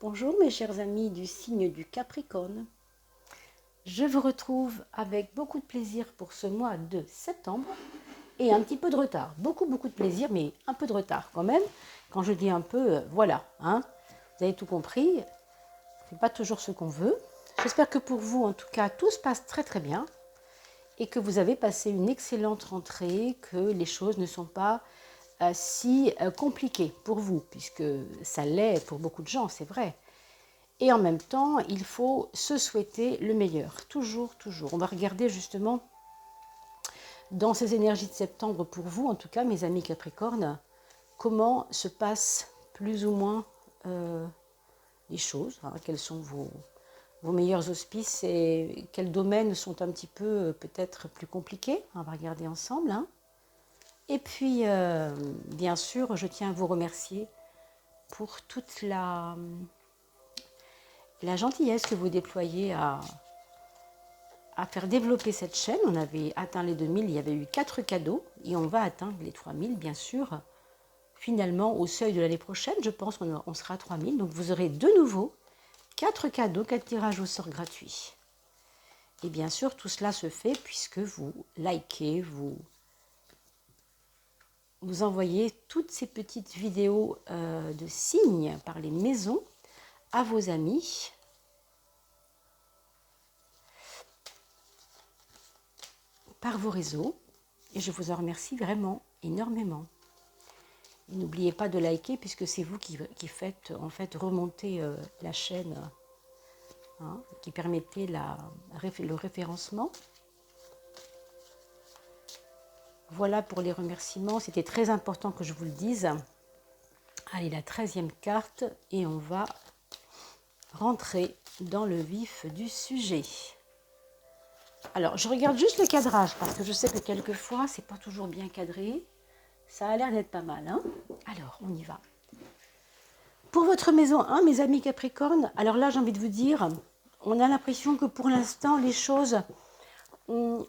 Bonjour mes chers amis du signe du Capricorne. Je vous retrouve avec beaucoup de plaisir pour ce mois de septembre et un petit peu de retard. Beaucoup de plaisir, mais un peu de retard quand même. Quand je dis un peu, voilà, hein, vous avez tout compris. Ce n'est pas toujours ce qu'on veut. J'espère que pour vous, en tout cas, tout se passe très très bien et que vous avez passé une excellente rentrée, que les choses ne sont pas si compliquées pour vous, puisque ça l'est pour beaucoup de gens, c'est vrai. Et en même temps, il faut se souhaiter le meilleur, toujours, toujours. On va regarder justement dans ces énergies de septembre pour vous, en tout cas mes amis Capricorne, comment se passent plus ou moins les choses, hein, quels sont vos meilleurs auspices et quels domaines sont un petit peu peut-être plus compliqués. On va regarder ensemble. Hein. Et puis, bien sûr, je tiens à vous remercier pour toute la gentillesse que vous déployez à faire développer cette chaîne. On avait atteint les 2000, il y avait eu 4 cadeaux et on va atteindre les 3000 bien sûr. Finalement, au seuil de l'année prochaine, je pense qu'on sera à 3000. Donc vous aurez de nouveau 4 cadeaux, 4 tirages au sort gratuits. Et bien sûr, tout cela se fait puisque vous likez, vous envoyez toutes ces petites vidéos de signes par les maisons à vos amis. Par vos réseaux, et je vous en remercie vraiment énormément. N'oubliez pas de liker puisque c'est vous qui faites en fait remonter la chaîne, hein, qui permettez le référencement. Voilà pour les remerciements, c'était très important que je vous le dise. Allez, la 13e carte et on va rentrer dans le vif du sujet. Alors, je regarde juste le cadrage parce que je sais que quelquefois, c'est pas toujours bien cadré. Ça a l'air d'être pas mal. Hein. Alors, on y va. Pour votre maison 1, mes amis Capricorne, alors là, j'ai envie de vous dire, on a l'impression que pour l'instant, les choses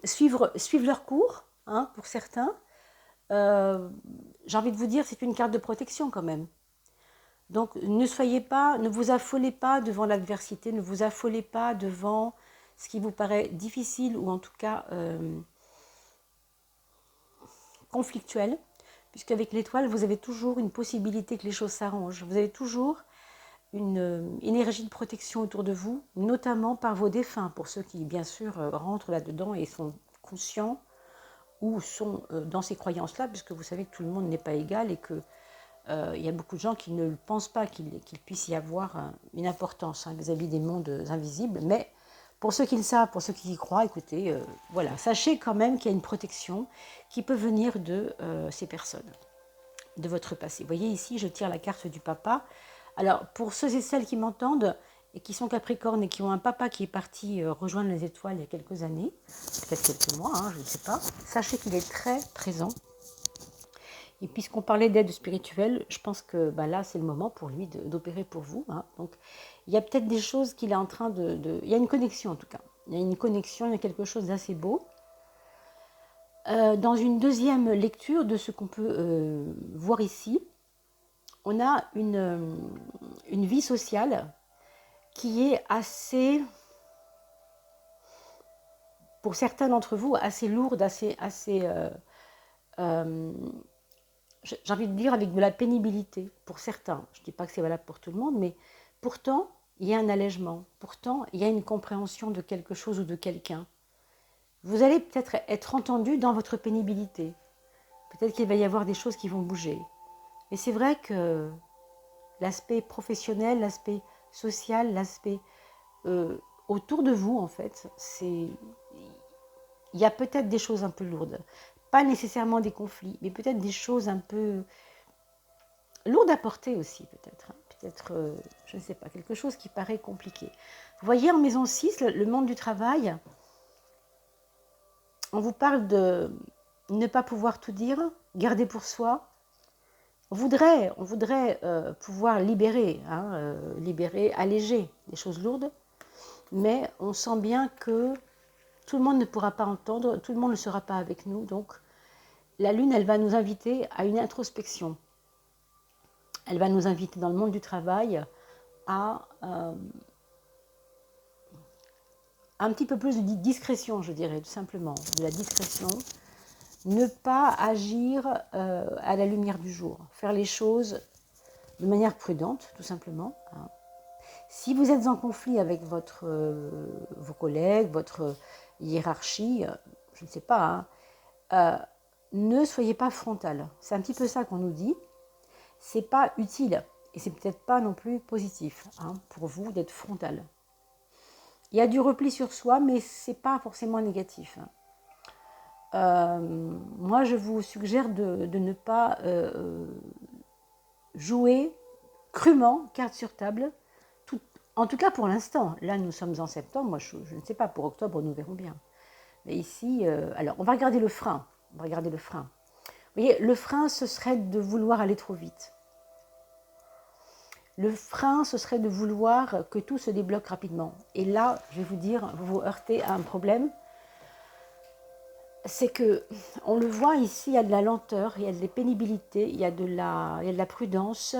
suivent leur cours, hein, pour certains. J'ai envie de vous dire, c'est une carte de protection quand même. Donc, ne vous affolez pas devant l'adversité, ne vous affolez pas devant ce qui vous paraît difficile ou en tout cas conflictuel, puisqu'avec l'étoile, vous avez toujours une possibilité que les choses s'arrangent. Vous avez toujours une énergie de protection autour de vous, notamment par vos défunts, pour ceux qui, bien sûr, rentrent là-dedans et sont conscients ou sont dans ces croyances-là, puisque vous savez que tout le monde n'est pas égal et que il y a beaucoup de gens qui ne pensent pas qu'il puisse y avoir une importance vis-à-vis des mondes invisibles. Mais pour ceux qui le savent, pour ceux qui y croient, écoutez, voilà, sachez quand même qu'il y a une protection qui peut venir de ces personnes, de votre passé. Vous voyez ici, je tire la carte du papa. Alors, pour ceux et celles qui m'entendent et qui sont capricornes et qui ont un papa qui est parti rejoindre les étoiles il y a quelques années, peut-être quelques mois, hein, je ne sais pas, sachez qu'il est très présent. Et puisqu'on parlait d'aide spirituelle, je pense que là, c'est le moment pour lui d'opérer pour vous. Hein. Donc, il y a peut-être des choses qu'il est en train Il y a une connexion, en tout cas. Il y a une connexion, il y a quelque chose d'assez beau. Dans une deuxième lecture de ce qu'on peut voir ici, on a une vie sociale qui est assez, pour certains d'entre vous, assez lourde, assez j'ai envie de dire avec de la pénibilité pour certains. Je ne dis pas que c'est valable pour tout le monde, mais pourtant, il y a un allègement. Pourtant, il y a une compréhension de quelque chose ou de quelqu'un. Vous allez peut-être être entendu dans votre pénibilité. Peut-être qu'il va y avoir des choses qui vont bouger. Mais c'est vrai que l'aspect professionnel, l'aspect social, l'aspect autour de vous, en fait, il y a peut-être des choses un peu lourdes. Pas nécessairement des conflits, mais peut-être des choses un peu lourdes à porter aussi, peut-être. Hein. Peut-être, je ne sais pas, quelque chose qui paraît compliqué. Vous voyez, en maison 6, le monde du travail, on vous parle de ne pas pouvoir tout dire, garder pour soi. On voudrait pouvoir libérer, hein, alléger les choses lourdes, mais on sent bien que tout le monde ne pourra pas entendre, tout le monde ne sera pas avec nous. Donc, la Lune, elle va nous inviter à une introspection. Elle va nous inviter dans le monde du travail à un petit peu plus de discrétion, je dirais, tout simplement, de la discrétion. Ne pas agir à la lumière du jour, faire les choses de manière prudente, tout simplement. Hein. Si vous êtes en conflit avec vos collègues, votre hiérarchie, je ne sais pas, hein, ne soyez pas frontal. C'est un petit peu ça qu'on nous dit. C'est pas utile et c'est peut-être pas non plus positif hein, pour vous d'être frontal. Il y a du repli sur soi, mais c'est pas forcément négatif. Moi, je vous suggère de ne pas jouer crûment, carte sur table. En tout cas pour l'instant. Là, nous sommes en septembre. Moi, je ne sais pas. Pour octobre, nous verrons bien. Mais ici, alors, on va regarder le frein. On va regarder le frein. Vous voyez, le frein, ce serait de vouloir aller trop vite. Le frein, ce serait de vouloir que tout se débloque rapidement. Et là, je vais vous dire, vous vous heurtez à un problème. C'est que, on le voit ici, il y a de la lenteur, il y a de la pénibilité, il y a de la prudence,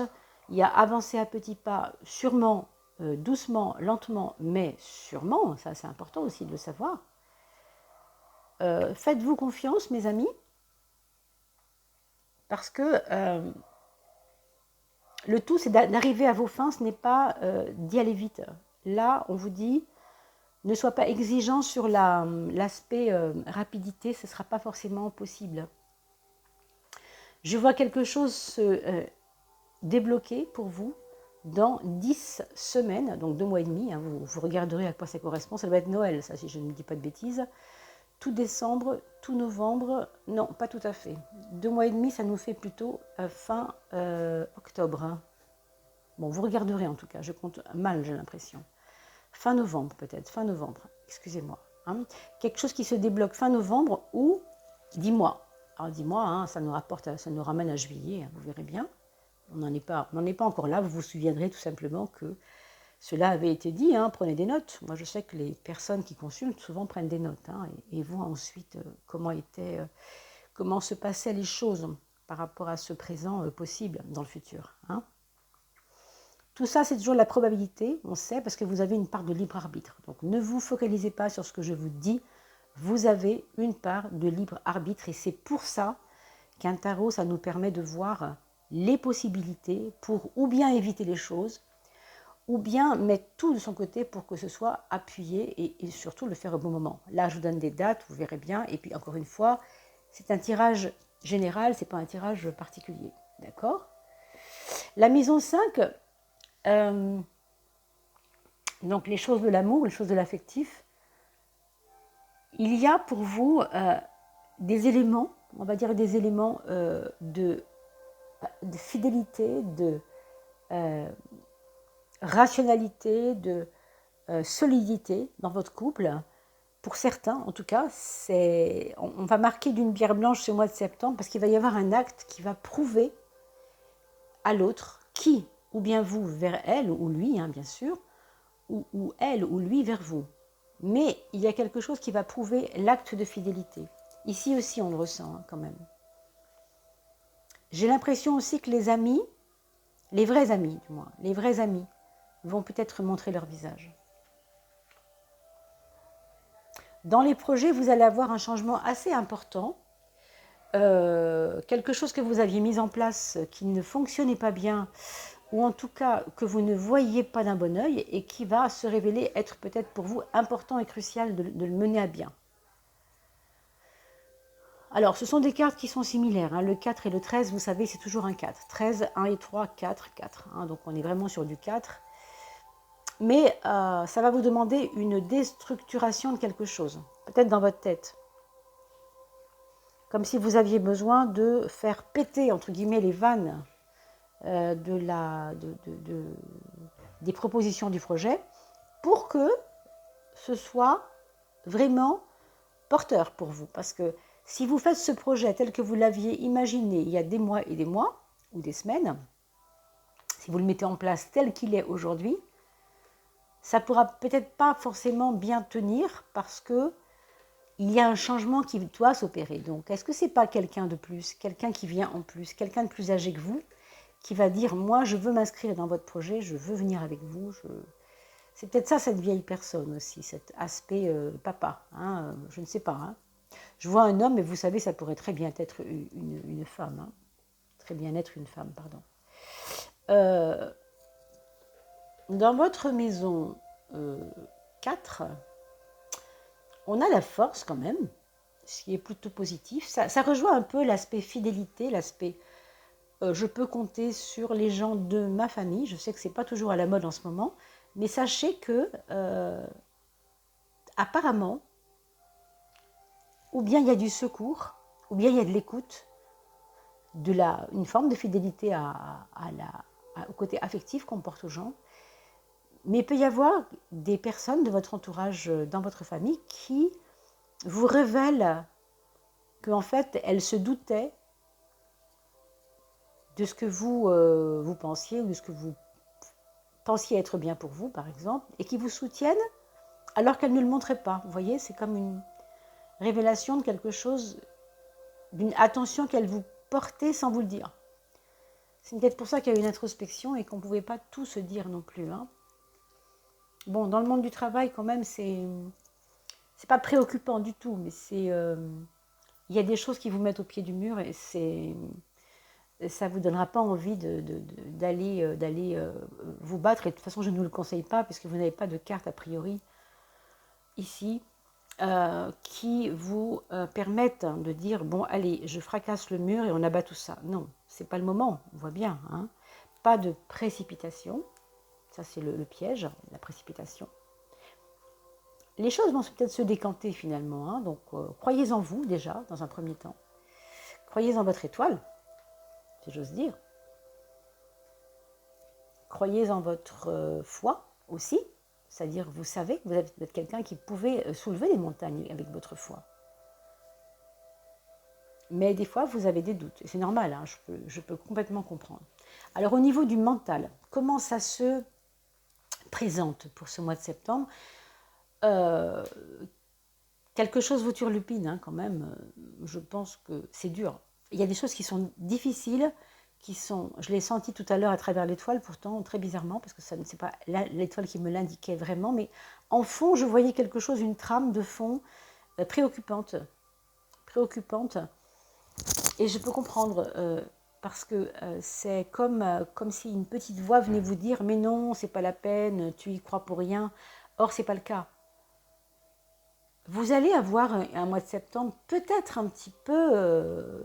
il y a avancer à petits pas, sûrement, doucement, lentement, mais sûrement, ça c'est important aussi de le savoir. Faites-vous confiance, mes amis, parce que le tout, c'est d'arriver à vos fins, ce n'est pas d'y aller vite. Là, on vous dit, ne sois pas exigeant sur l'aspect rapidité, ce ne sera pas forcément possible. Je vois quelque chose se débloquer pour vous dans 10 semaines, donc 2 mois et demi. Hein, vous regarderez à quoi ça correspond. Ça doit être Noël, ça, si je ne me dis pas de bêtises. Tout décembre, tout novembre, non, pas tout à fait. 2 mois et demi, ça nous fait plutôt fin octobre. Hein. Bon, vous regarderez en tout cas, je compte mal, j'ai l'impression. Fin novembre peut-être, fin novembre, excusez-moi. Hein. Quelque chose qui se débloque fin novembre ou 10 mois. Alors 10 mois, hein, ça nous ramène à juillet, hein, vous verrez bien. On n'en est pas encore là, vous vous souviendrez tout simplement que cela avait été dit, hein, prenez des notes. Moi je sais que les personnes qui consultent souvent prennent des notes hein, et voient ensuite comment se passaient les choses par rapport à ce présent possible dans le futur. Hein. Tout ça, c'est toujours la probabilité, on sait, parce que vous avez une part de libre arbitre. Donc ne vous focalisez pas sur ce que je vous dis, vous avez une part de libre arbitre et c'est pour ça qu'un tarot, ça nous permet de voir les possibilités pour ou bien éviter les choses, ou bien mettre tout de son côté pour que ce soit appuyé et surtout le faire au bon moment. Là, je vous donne des dates, vous verrez bien. Et puis, encore une fois, c'est un tirage général, ce n'est pas un tirage particulier. D'accord ? La maison 5, donc les choses de l'amour, les choses de l'affectif, il y a pour vous des éléments, on va dire des éléments de fidélité, de rationalité, de solidité dans votre couple. Pour certains, en tout cas, on va marquer d'une pierre blanche ce mois de septembre parce qu'il va y avoir un acte qui va prouver à l'autre qui, ou bien vous vers elle ou lui, hein, bien sûr, ou elle ou lui vers vous. Mais il y a quelque chose qui va prouver l'acte de fidélité. Ici aussi, on le ressent hein, quand même. J'ai l'impression aussi que les amis, les vrais amis du moins, les vrais amis vont peut-être montrer leur visage. Dans les projets, vous allez avoir un changement assez important. Quelque chose que vous aviez mis en place qui ne fonctionnait pas bien, ou en tout cas que vous ne voyiez pas d'un bon œil et qui va se révéler être peut-être pour vous important et crucial de le mener à bien. Alors, ce sont des cartes qui sont similaires. Hein. Le 4 et le 13, vous savez, c'est toujours un 4. 13, 1 et 3, 4, 4. Hein. Donc, on est vraiment sur du 4. Mais ça va vous demander une déstructuration de quelque chose, peut-être dans votre tête. Comme si vous aviez besoin de faire péter, entre guillemets, les vannes des propositions du projet pour que ce soit vraiment porteur pour vous. Parce que si vous faites ce projet tel que vous l'aviez imaginé il y a des mois et des mois, ou des semaines, si vous le mettez en place tel qu'il est aujourd'hui, ça ne pourra peut-être pas forcément bien tenir parce que il y a un changement qui doit s'opérer. Donc, est-ce que ce n'est pas quelqu'un de plus, quelqu'un qui vient en plus, quelqu'un de plus âgé que vous, qui va dire, moi, je veux m'inscrire dans votre projet, je veux venir avec vous. C'est peut-être ça, cette vieille personne aussi, cet aspect papa, hein, je ne sais pas. Hein. Je vois un homme, mais vous savez, ça pourrait très bien être une femme. Hein. Très bien être une femme, pardon. Dans votre maison 4, on a la force quand même, ce qui est plutôt positif. Ça rejoint un peu l'aspect fidélité, l'aspect je peux compter sur les gens de ma famille. Je sais que ce n'est pas toujours à la mode en ce moment, mais sachez que apparemment, ou bien il y a du secours, ou bien il y a de l'écoute, une forme de fidélité au côté affectif qu'on porte aux gens. Mais il peut y avoir des personnes de votre entourage, dans votre famille, qui vous révèlent qu'en fait, elles se doutaient de ce que vous pensiez, ou de ce que vous pensiez être bien pour vous, par exemple, et qui vous soutiennent alors qu'elles ne le montraient pas. Vous voyez, c'est comme une révélation de quelque chose, d'une attention qu'elles vous portaient sans vous le dire. C'est peut-être pour ça qu'il y a une introspection et qu'on ne pouvait pas tout se dire non plus. Hein. Bon, dans le monde du travail, quand même, c'est pas préoccupant du tout, mais il y a des choses qui vous mettent au pied du mur et ça ne vous donnera pas envie d'aller vous battre. Et de toute façon, je ne vous le conseille pas, puisque vous n'avez pas de carte a priori ici qui vous permettent de dire, bon, allez, je fracasse le mur et on abat tout ça. Non, ce n'est pas le moment, on voit bien. Hein. Pas de précipitation. Ça, c'est le piège, la précipitation. Les choses vont peut-être se décanter finalement. Hein. Donc, croyez en vous déjà, dans un premier temps. Croyez en votre étoile, si j'ose dire. Croyez en votre foi aussi. C'est-à-dire, vous savez que vous êtes quelqu'un qui pouvait soulever les montagnes avec votre foi. Mais des fois, vous avez des doutes. Et c'est normal, hein, je peux complètement comprendre. Alors, au niveau du mental, comment ça se présente pour ce mois de septembre? Quelque chose vous turlupine hein, quand même. Je pense que c'est dur. Il y a des choses qui sont difficiles, je l'ai senti tout à l'heure à travers l'étoile, pourtant très bizarrement, parce que ce n'est pas l'étoile qui me l'indiquait vraiment, mais en fond, je voyais quelque chose, une trame de fond préoccupante. Et je peux comprendre, parce que c'est comme si une petite voix venait vous dire « Mais non, c'est pas la peine, tu y crois pour rien ». Or, c'est pas le cas. Vous allez avoir un mois de septembre peut-être un petit peu,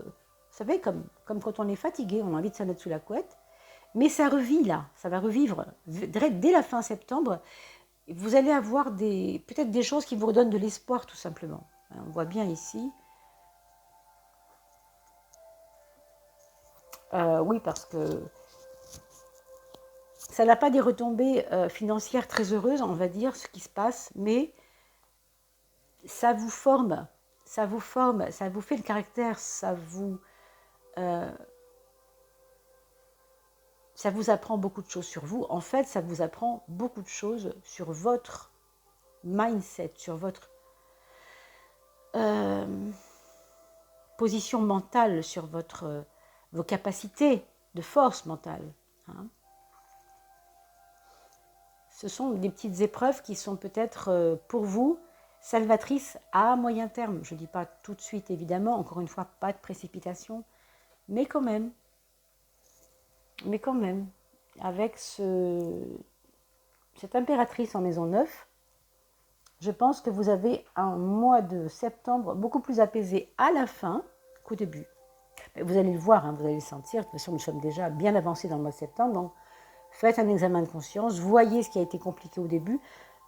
vous savez, comme quand on est fatigué, on a envie de se mettre sous la couette, mais ça revit là, ça va revivre. Dès la fin septembre, vous allez avoir peut-être des choses qui vous redonnent de l'espoir tout simplement. On voit bien ici. Oui, parce que ça n'a pas des retombées financières très heureuses, on va dire, ce qui se passe, mais ça vous forme, ça vous fait le caractère, ça vous apprend beaucoup de choses sur vous. En fait, ça vous apprend beaucoup de choses sur votre mindset, sur votre position mentale, sur vos capacités de force mentale. Hein. Ce sont des petites épreuves qui sont peut-être pour vous salvatrices à moyen terme. Je ne dis pas tout de suite, évidemment, encore une fois, pas de précipitation, mais quand même, avec cette impératrice en maison 9, je pense que vous avez un mois de septembre beaucoup plus apaisé à la fin qu'au début. Vous allez le voir, hein, vous allez le sentir. De toute façon, nous sommes déjà bien avancés dans le mois de septembre. Donc, faites un examen de conscience. Voyez ce qui a été compliqué au début.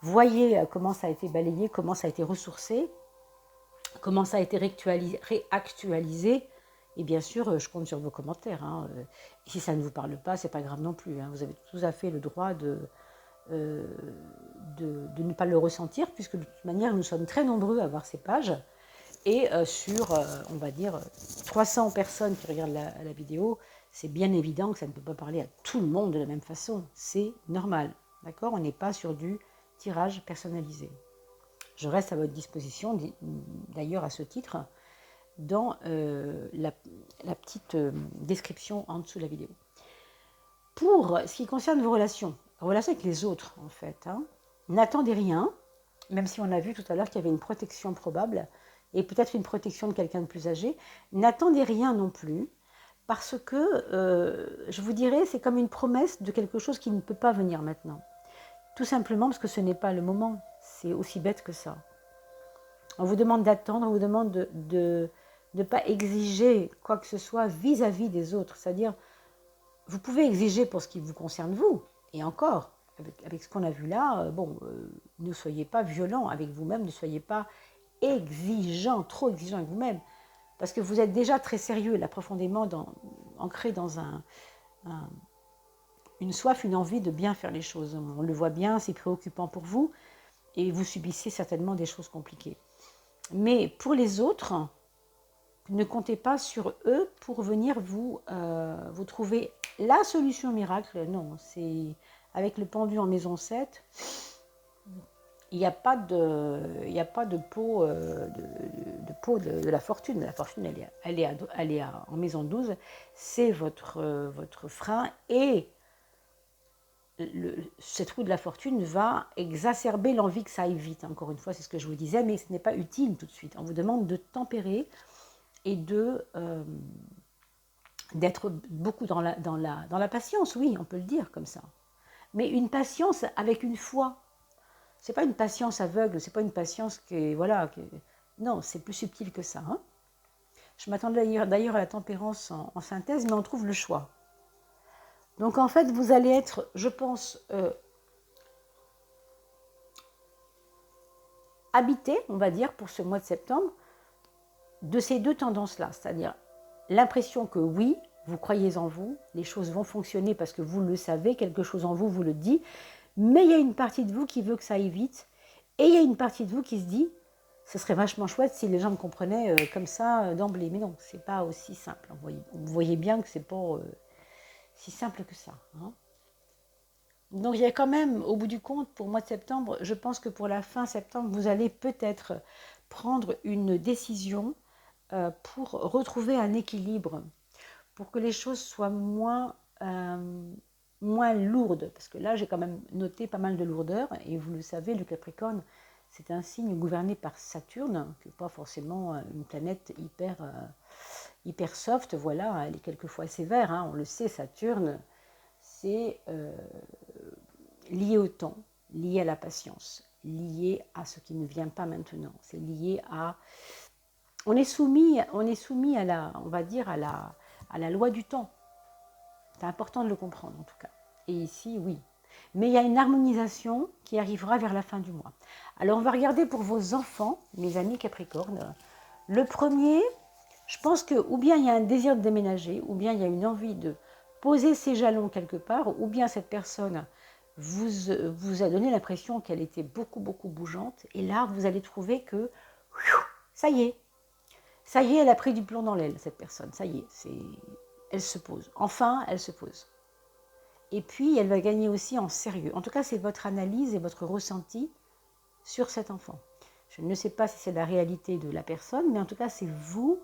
Voyez comment ça a été balayé, comment ça a été ressourcé, comment ça a été réactualisé. Et bien sûr, je compte sur vos commentaires. Hein. Si ça ne vous parle pas, c'est pas grave non plus. Hein. Vous avez tout à fait le droit de ne pas le ressentir, puisque de toute manière, nous sommes très nombreux à voir ces pages. Et sur, on va dire, 300 personnes qui regardent la vidéo, c'est bien évident que ça ne peut pas parler à tout le monde de la même façon. C'est normal, d'accord? On n'est pas sur du tirage personnalisé. Je reste à votre disposition, d'ailleurs à ce titre, dans la petite description en dessous de la vidéo. Pour ce qui concerne vos relations avec les autres, en fait, hein, n'attendez rien, même si on a vu tout à l'heure qu'il y avait une protection probable, et peut-être une protection de quelqu'un de plus âgé, n'attendez rien non plus, parce que, je vous dirais, c'est comme une promesse de quelque chose qui ne peut pas venir maintenant. Tout simplement parce que ce n'est pas le moment, c'est aussi bête que ça. On vous demande d'attendre, on vous demande de ne pas exiger quoi que ce soit vis-à-vis des autres, c'est-à-dire, vous pouvez exiger pour ce qui vous concerne vous, et encore, avec ce qu'on a vu là, ne soyez pas violent avec vous-même, ne soyez pas exigeant, trop exigeant avec vous-même, parce que vous êtes déjà très sérieux, là, profondément ancré dans une soif, une envie de bien faire les choses. On le voit bien, c'est préoccupant pour vous, et vous subissez certainement des choses compliquées. Mais pour les autres, ne comptez pas sur eux pour venir vous trouver la solution miracle. Non, c'est avec le pendu en maison 7, il n'y a pas de pot, de la fortune. La fortune, elle est en maison 12. C'est votre frein. Et cette roue de la fortune va exacerber l'envie que ça aille vite. Encore une fois, c'est ce que je vous disais, mais ce n'est pas utile tout de suite. On vous demande de tempérer et d'être beaucoup dans la patience, oui, on peut le dire comme ça. Mais une patience avec une foi. C'est pas une patience aveugle, c'est pas une patience non, c'est plus subtil que ça. Hein. Je m'attendais d'ailleurs à la tempérance en synthèse, mais on trouve le choix. Donc en fait, vous allez être, je pense, habité, on va dire, pour ce mois de septembre, de ces deux tendances-là, c'est-à-dire l'impression que oui, vous croyez en vous, les choses vont fonctionner parce que vous le savez, quelque chose en vous vous le dit, mais il y a une partie de vous qui veut que ça aille vite, et il y a une partie de vous qui se dit, ce serait vachement chouette si les gens me comprenaient comme ça d'emblée. Mais non, c'est pas aussi simple. Vous voyez bien que c'est pas si simple que ça. Hein. Donc il y a quand même, au bout du compte, pour le mois de septembre, je pense que pour la fin septembre, vous allez peut-être prendre une décision pour retrouver un équilibre, pour que les choses soient moins lourdes. Parce que là, j'ai quand même noté pas mal de lourdeur. Et vous le savez, le Capricorne, c'est un signe gouverné par Saturne, qui n'est pas forcément une planète hyper soft. Voilà, elle est quelquefois sévère. Hein, on le sait, Saturne, c'est lié au temps, lié à la patience, lié à ce qui ne vient pas maintenant. C'est lié à... On est soumis à la loi du temps. C'est important de le comprendre en tout cas. Et ici, oui. Mais il y a une harmonisation qui arrivera vers la fin du mois. Alors on va regarder pour vos enfants, mes amis Capricorne. Le premier, je pense que ou bien il y a un désir de déménager, ou bien il y a une envie de poser ses jalons quelque part, ou bien cette personne vous a donné l'impression qu'elle était beaucoup, beaucoup bougeante. Et là, vous allez trouver que ça y est, elle a pris du plomb dans l'aile, cette personne. Ça y est, elle se pose. Enfin, elle se pose. Et puis, elle va gagner aussi en sérieux. En tout cas, c'est votre analyse et votre ressenti sur cet enfant. Je ne sais pas si c'est la réalité de la personne, mais en tout cas, c'est vous,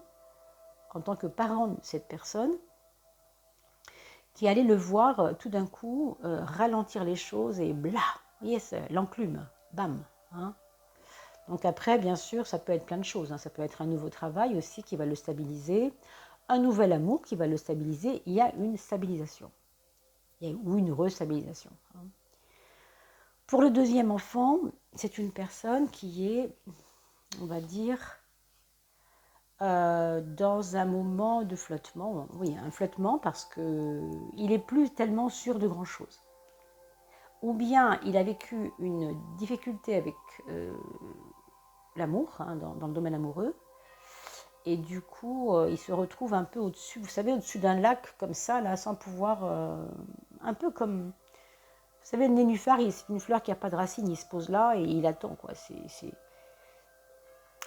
en tant que parent de cette personne, qui allez le voir tout d'un coup ralentir les choses et bla, yes, l'enclume, bam. Hein. Donc après, bien sûr, ça peut être plein de choses. Hein. Ça peut être un nouveau travail aussi qui va le stabiliser, un nouvel amour qui va le stabiliser. Il y a une stabilisation. Ou une restabilisation. Hein. Pour le deuxième enfant, c'est une personne qui est, on va dire, dans un moment de flottement. Oui, un flottement parce qu'il n'est plus tellement sûr de grand-chose. Ou bien il a vécu une difficulté avec l'amour, hein, dans le domaine amoureux, et du coup, il se retrouve un peu au-dessus, vous savez, au-dessus d'un lac comme ça, là, sans pouvoir, un peu comme, vous savez, le nénuphar, c'est une fleur qui n'a pas de racines, il se pose là et il attend, quoi.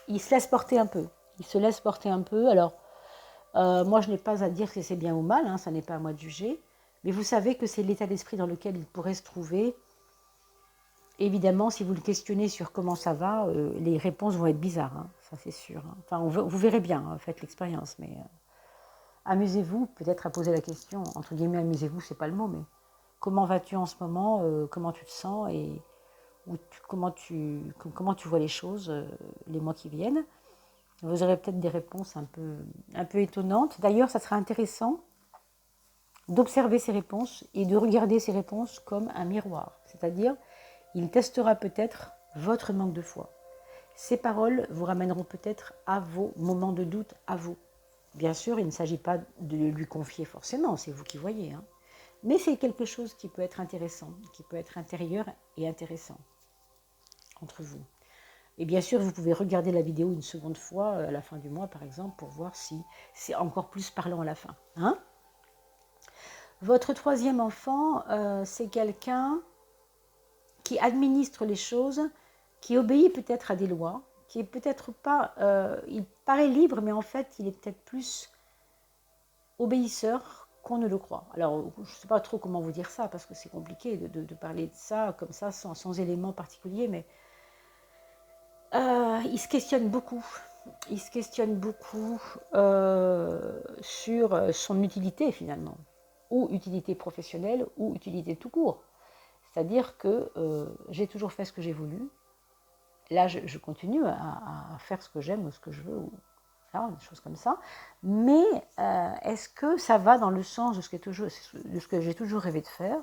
Il se laisse porter un peu. Il se laisse porter un peu. Alors, moi, je n'ai pas à dire que c'est bien ou mal, hein, ça n'est pas à moi de juger, mais vous savez que c'est l'état d'esprit dans lequel il pourrait se trouver. Évidemment, si vous le questionnez sur comment ça va, les réponses vont être bizarres, hein, ça c'est sûr. Hein. Enfin, vous verrez bien, faites l'expérience, mais Amusez-vous, peut-être à poser la question, entre guillemets, amusez-vous, c'est pas le mot, mais comment vas-tu en ce moment, comment tu te sens et comment tu vois les choses les mois qui viennent. Vous aurez peut-être des réponses un peu étonnantes. D'ailleurs, ça sera intéressant d'observer ces réponses et de regarder ces réponses comme un miroir. C'est-à-dire, il testera peut-être votre manque de foi. Ces paroles vous ramèneront peut-être à vos moments de doute, à vous. Bien sûr, il ne s'agit pas de lui confier forcément, c'est vous qui voyez. Hein. Mais c'est quelque chose qui peut être intéressant, qui peut être intérieur et intéressant entre vous. Et bien sûr, vous pouvez regarder la vidéo une seconde fois à la fin du mois, par exemple, pour voir si c'est encore plus parlant à la fin. Hein? Votre troisième enfant, c'est quelqu'un qui administre les choses, qui obéit peut-être à des lois, qui est peut-être pas... il paraît libre, mais en fait, il est peut-être plus obéisseur qu'on ne le croit. Alors, je ne sais pas trop comment vous dire ça, parce que c'est compliqué de parler de ça comme ça, sans éléments particuliers, mais il se questionne beaucoup. Il se questionne beaucoup sur son utilité finalement, ou utilité professionnelle, ou utilité tout court. C'est-à-dire que j'ai toujours fait ce que j'ai voulu. Là, je continue à faire ce que j'aime ou ce que je veux, ou voilà, des choses comme ça. Mais est-ce que ça va dans le sens de ce que j'ai toujours rêvé de faire?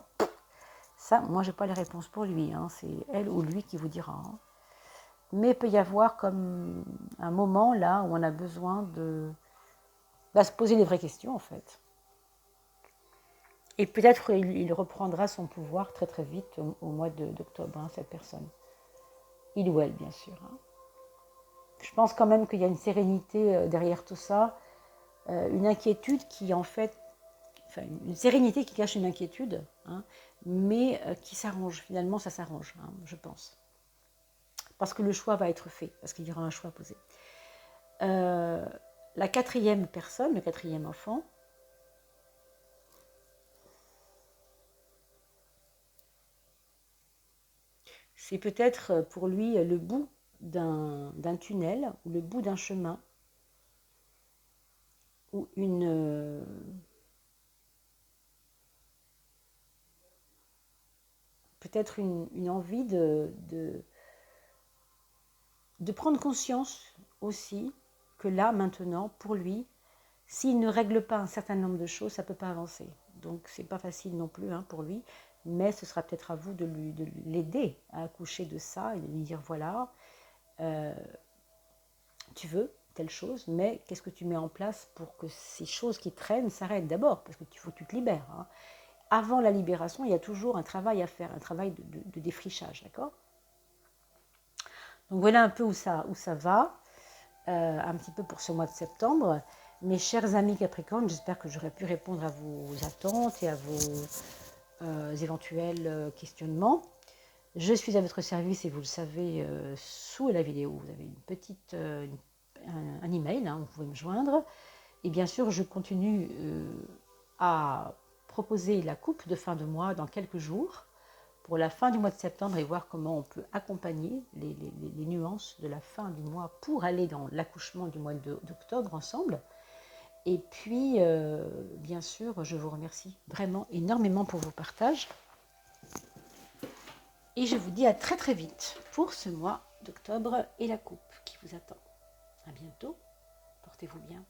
Ça, moi, je n'ai pas les réponses pour lui. Hein. C'est elle ou lui qui vous dira. Hein. Mais il peut y avoir comme un moment là où on a besoin de se poser des vraies questions en fait. Et peut-être il reprendra son pouvoir très très vite au mois d'octobre, hein, cette personne. Il ou elle, bien sûr. Hein. Je pense quand même qu'il y a une sérénité derrière tout ça, une inquiétude qui en fait, enfin une sérénité qui cache une inquiétude, hein, mais qui s'arrange. Finalement, ça s'arrange, hein, je pense. Parce que le choix va être fait, parce qu'il y aura un choix posé. La quatrième personne, le quatrième enfant, c'est peut-être pour lui le bout d'un tunnel ou le bout d'un chemin ou peut-être une envie de prendre conscience aussi que là, maintenant, pour lui, s'il ne règle pas un certain nombre de choses, ça ne peut pas avancer. Donc, ce n'est pas facile non plus hein, pour lui, mais ce sera peut-être à vous de l'aider à accoucher de ça et de lui dire, voilà, tu veux telle chose, mais qu'est-ce que tu mets en place pour que ces choses qui traînent s'arrêtent d'abord, parce qu'il faut que tu te libères. Hein. Avant la libération, il y a toujours un travail à faire, un travail de défrichage, d'accord? Donc voilà un peu où ça va, un petit peu pour ce mois de septembre. Mes chers amis Capricorne, j'espère que j'aurai pu répondre à vos attentes et à vos éventuels questionnements. Je suis à votre service et vous le savez, sous la vidéo, vous avez une petite, un email, hein, vous pouvez me joindre. Et bien sûr, je continue à proposer la coupe de fin de mois dans quelques jours pour la fin du mois de septembre et voir comment on peut accompagner les nuances de la fin du mois pour aller dans l'accouchement du mois d'octobre ensemble. Et puis, bien sûr, je vous remercie vraiment énormément pour vos partages. Et je vous dis à très très vite pour ce mois d'octobre et la coupe qui vous attend. À bientôt, portez-vous bien.